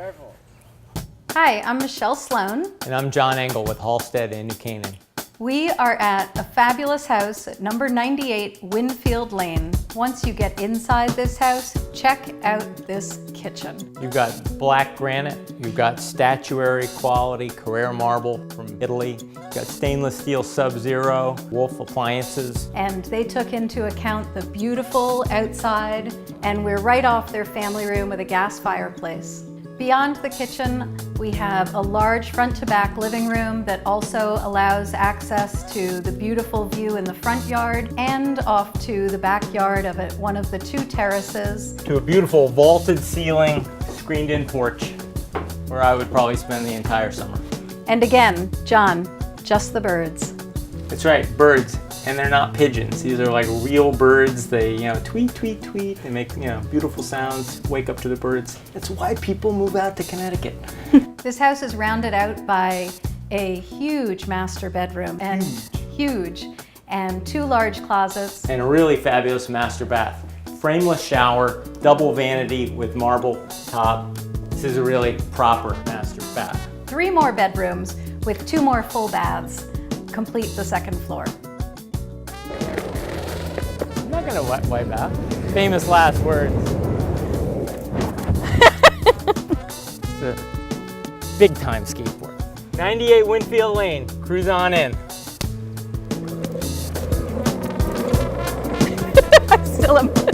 Careful. Hi, I'm Michele Sloan. And I'm John Engel with Halstead in New Canaan. We are at a fabulous house at number 98 Winfield Lane. Once you get inside this house, check out this kitchen. You've got black granite, you've got statuary quality Carrara marble from Italy, you've got stainless steel Sub-Zero, Wolf appliances. And they took into account the beautiful outside, and we're right off their family room with a gas fireplace. Beyond the kitchen, we have a large front-to-back living room that also allows access to the beautiful view in the front yard and off to the backyard of one of the two terraces. To a beautiful vaulted ceiling, screened-in porch, where I would probably spend the entire summer. And again, John, just the birds. That's right, birds. And they're not pigeons. These are like real birds. They, tweet, tweet, tweet. They make, beautiful sounds, wake up to the birds. That's why people move out to Connecticut. This house is rounded out by a huge master bedroom, and huge, and two large closets. And a really fabulous master bath. Frameless shower, double vanity with marble top. This is a really proper master bath. 3 more bedrooms with 2 more full baths complete the second floor. I'm not gonna wipe out. Famous last words. It's a big time skateboard. 98 Winfield Lane, cruise on in. I still am.